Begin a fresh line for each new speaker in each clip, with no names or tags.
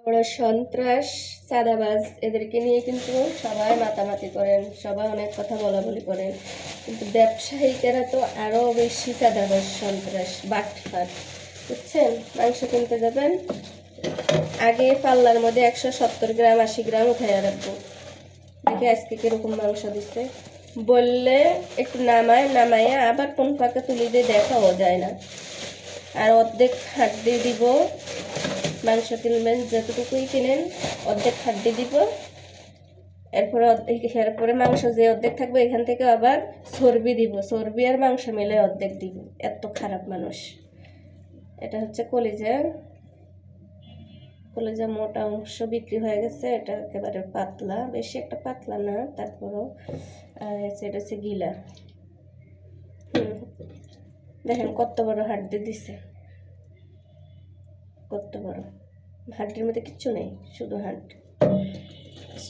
ওরা সন্ত্রাস, চাঁদাবাজ এদেরকে নিয়ে কিন্তু সবাই মাতামাতি করেন, সবাই অনেক কথা বলাবলি করেন, কিন্তু ব্যবসায়ীরা তো আরও বেশি চাঁদাবাজ, সন্ত্রাস, বাটপার। বুঝছেন? মাংস কিনতে যাবেন, আগে পাল্লার মধ্যে 170 গ্রাম 80 গ্রাম উঠাইয়া রাখবো, দেখে আজকে কিরকম মাংস দিচ্ছে বললে একটু নামাইয়া আবার কোন পাকে তুলি দিয়ে দেখাও যায় না। আর অর্ধেক হাড্ডি দিব, মাংস কিনবেন যতটুকুই কিনেন অর্ধেক হাড্ডি দিব, এরপরে মাংস যে অর্ধেক থাকবে এখান থেকে আবার চর্বি দিব, চর্বি আর মাংস মিলে অর্ধেক দিব। এত খারাপ মানুষ। এটা হচ্ছে কলিজা, কলিজা মোটা অংশ বিক্রি হয়ে গেছে, এটা একেবারে পাতলা, বেশি একটা পাতলা না তারপরও। আর এটা হচ্ছে গিলা। দেখেন কত বড় হাড্ডি দিছে, কত বড়। হাড্ডির মধ্যে কিচ্ছু নেই, শুধু হাড্ডি,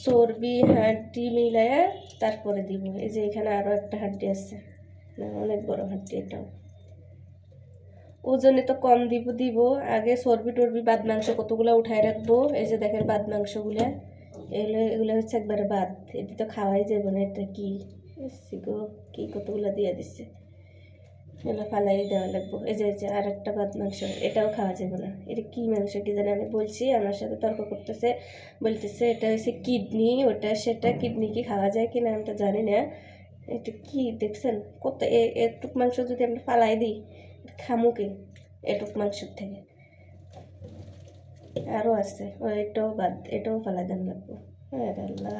চর্বি হাড্ডি মিলাইয়া তারপরে দিব। এই যে এখানে আরো একটা হাড্ডি আছে, অনেক বড় হাড্ডি। এটাও ওজনে তো কম দিব। আগে চর্বি টর্বি বাদ মাংস কতগুলো উঠাই রাখবো। এই যে দেখেন বাদ মাংসগুলা, এগুলো হচ্ছে একবারে বাদ, এটি তো খাওয়াই যাবে না। এটা কি গো, কি কতগুলো দিয়ে দিচ্ছে, এগুলো ফালাই দেওয়া লাগবো। এই যে আর একটা বাদ মাংস, এটাও খাওয়া যাবে না। এটা কি মাংস কি জানি, আমি বলছি, আমার সাথে তর্ক করতেছে, বলতেছে এটা হচ্ছে কিডনি, ওটা সেটা, কিডনি কি খাওয়া যায় কিনা আমি তো জানি না। এটা কি দেখছেন, কত এটুক মাংস যদি আমরা ফালাই দিই, খামু কি এটুক মাংসের থেকে? আরও আছে, এটাও বাদ, এটাও ফালাই দেন লাগবো। হ্যাঁ আল্লাহ।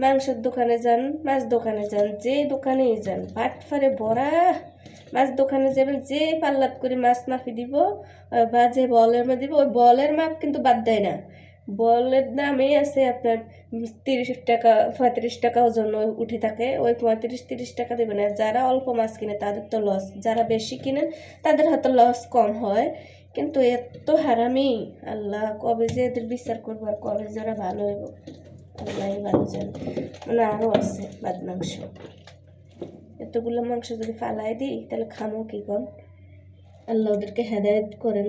মাংসের দোকানে যান, মাছ দোকানে যান, যে দোকানেই যান, বাটফারে ভরা। মাছ দোকানে যাবেন, যে পাল্লাত করে মাছ মাফি দিব বা যে বলের মধ্যে দিব, ওই বলের মাপ কিন্তু বাদ দেয় না। বলের দামই আছে আপনার 30 টাকা 35 টাকা ওজন উঠে থাকে, ওই 35-30 টাকা দেবেন। আর যারা অল্প মাছ কিনে তাদের তো লস, যারা বেশি কিনেন তাদের হয়তো লস কম হয়। কিন্তু এত হারামি, আল্লাহ কবে যে এদের বিচার করবো আর কবে যারা ভালো হইব আল্লাহ ভালো জানে। মানে আরও আছে বাদ মাংস, এতগুলো মাংস যদি ফালাই দিই তাহলে খামো কি কন? আল্লাহ ওদেরকে হেদায়েত করেন।